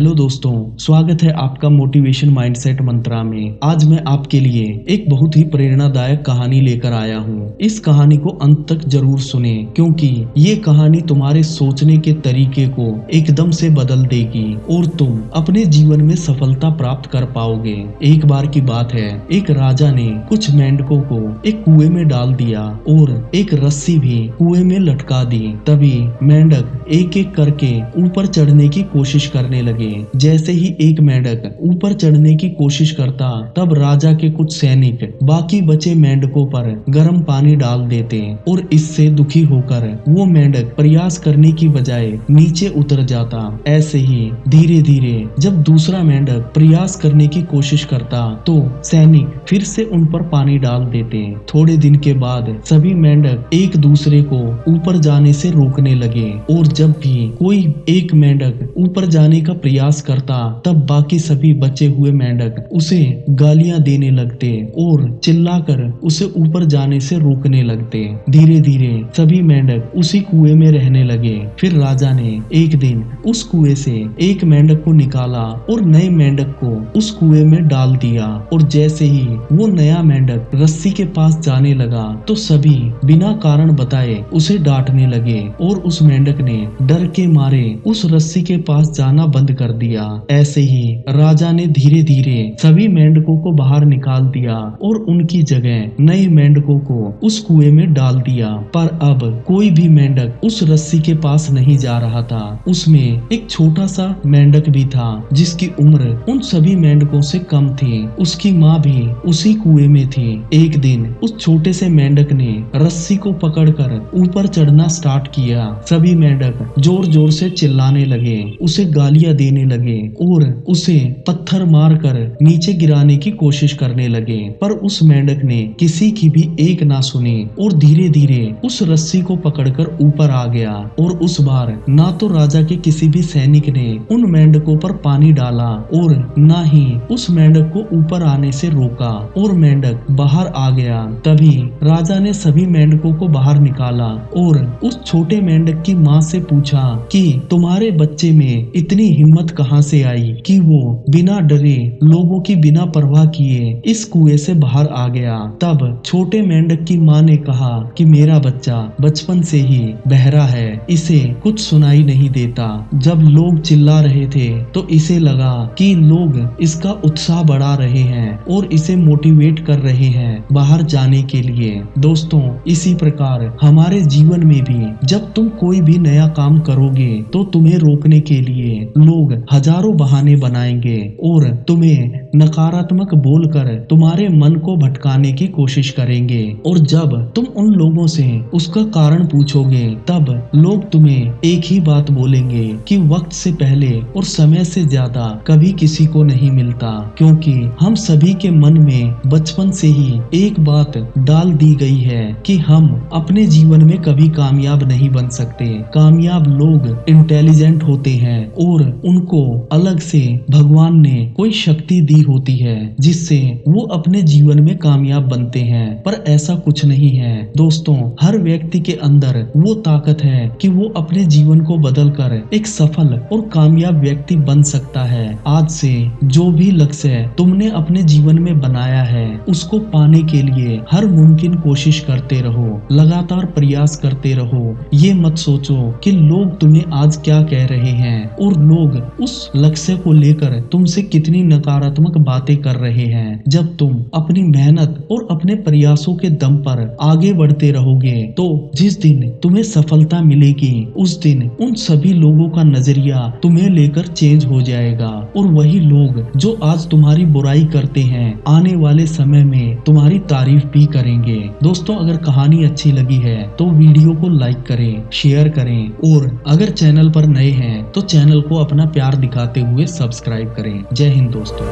Hello दोस्तों, स्वागत है आपका मोटिवेशन माइंडसेट मंत्रा में। आज मैं आपके लिए एक बहुत ही प्रेरणादायक कहानी लेकर आया हूँ। इस कहानी को अंत तक जरूर सुने क्योंकि ये कहानी तुम्हारे सोचने के तरीके को एकदम से बदल देगी और तुम अपने जीवन में सफलता प्राप्त कर पाओगे। एक बार की बात है, एक राजा ने कुछ मेंढकों को एक कुएं में डाल दिया और एक रस्सी भी कुएं में लटका दी। तभी मेंढक एक एक करके ऊपर चढ़ने की कोशिश करने लगे। जैसे ही एक मेंढक ऊपर चढ़ने की कोशिश करता, तब राजा के कुछ सैनिक बाकी बचे मेंढकों पर गर्म पानी डाल देते और इससे दुखी होकर वो मेंढक प्रयास करने की बजाय नीचे उतर जाता। ऐसे ही धीरे धीरे जब दूसरा मेंढक प्रयास करने की कोशिश करता तो सैनिक फिर से उन पर पानी डाल देते। थोड़े दिन के बाद सभी मेंढक एक दूसरे को ऊपर जाने से रोकने लगे और जब भी कोई एक मेंढक ऊपर जाने का प्रयास करता, तब बाकी सभी बचे हुए मेंढक उसे गालियां देने लगते और चिल्लाकर उसे ऊपर जाने से रोकने लगते। धीरे धीरे सभी मेंढक उसी कुएं में रहने लगे। फिर राजा ने एक दिन उस कुएं से एक मेंढक को निकाला और नए मेंढक को उस कुएं में डाल दिया। और जैसे ही वो नया मेंढक रस्सी के पास जाने लगा तो सभी बिना कारण बताए उसे डांटने लगे और उस मेंढक ने डर के मारे उस रस्सी के पास जाना बंद कर दिया। ऐसे ही राजा ने धीरे धीरे सभी मेंढकों को बाहर निकाल दिया और उनकी जगह नए मेंढकों को उस कुएं में डाल दिया। पर अब कोई भी मेंढक उस रस्सी के पास नहीं जा रहा था। उसमें एक छोटा सा मेंढक भी था जिसकी उम्र उन सभी मेंढकों से कम थी। उसकी माँ भी उसी कुएं में थी। एक दिन उस छोटे से मेंढक ने रस्सी को पकड़कर ऊपर चढ़ना स्टार्ट किया। सभी मेंढक जोर जोर से चिल्लाने लगे, उसे गालियां देने लगे और उसे पत्थर मारकर नीचे गिराने की कोशिश करने लगे। पर उस मेंढक ने किसी की भी एक ना सुनी और धीरे धीरे उस रस्सी को पकड़कर ऊपर आ गया। और उस बार ना तो राजा के किसी भी सैनिक ने उन मेंढकों पर पानी डाला और ना ही उस मेंढक को ऊपर आने से रोका और मेंढक बाहर आ गया। तभी राजा ने सभी मेंढकों को बाहर निकाला और उस छोटे मेंढक की माँ से पूछा कि तुम्हारे बच्चे में इतनी हिम्मत कहाँ से आई कि वो बिना डरे लोगों की बिना परवाह किए इस कुएं से बाहर आ गया। तब छोटे मेंढक की माँ ने कहा कि मेरा बच्चा बचपन से ही बहरा है, इसे कुछ सुनाई नहीं देता। जब लोग चिल्ला रहे थे तो इसे लगा कि लोग इसका उत्साह बढ़ा रहे हैं और इसे मोटिवेट कर रहे हैं बाहर जाने के लिए। दोस्तों, इसी प्रकार हमारे जीवन में भी जब तुम कोई भी नया काम करोगे तो तुम्हें रोकने के लिए लोग हजारों बहाने बनाएंगे और तुम्हें नकारात्मक बोलकर तुम्हारे मन को भटकाने की कोशिश करेंगे। और जब तुम उन लोगों से उसका कारण पूछोगे तब लोग तुम्हें एक ही बात बोलेंगे कि वक्त से पहले और समय से ज्यादा कभी किसी को नहीं मिलता, क्योंकि हम सभी के मन में बचपन से ही एक बात डाल दी गई है कि हम अपने जीवन में कभी कामयाब नहीं बन सकते। कामयाब लोग इंटेलिजेंट होते हैं और उनको अलग से भगवान ने कोई शक्ति दी होती है जिससे वो अपने जीवन में कामयाब बनते हैं। पर ऐसा कुछ नहीं है दोस्तों, हर व्यक्ति के अंदर वो ताकत है कि वो अपने जीवन को बदलकर एक सफल और कामयाब व्यक्ति बन सकता है। आज से जो भी लक्ष्य तुमने अपने जीवन में बनाया है उसको पाने के लिए हर मुमकिन कोशिश करते रहो, लगातार प्रयास करते रहो। ये मत सोचो कि लोग तुम्हें आज क्या कह रहे हैं और लोग उस लक्ष्य को लेकर तुमसे कितनी नकारात्मक बातें कर रहे हैं। जब तुम अपनी मेहनत और अपने प्रयासों के दम पर आगे बढ़ते रहोगे तो जिस दिन तुम्हें सफलता मिलेगी उस दिन उन सभी लोगों का नजरिया तुम्हें लेकर चेंज हो जाएगा और वही लोग जो आज तुम्हारी बुराई करते हैं आने वाले समय में तुम्हारी तारीफ भी करेंगे। दोस्तों, अगर कहानी अच्छी लगी है तो वीडियो को लाइक करें, शेयर करें और अगर चैनल पर नए हैं तो चैनल को अपना प्यार दिखाते हुए सब्सक्राइब करें। जय हिंद दोस्तों।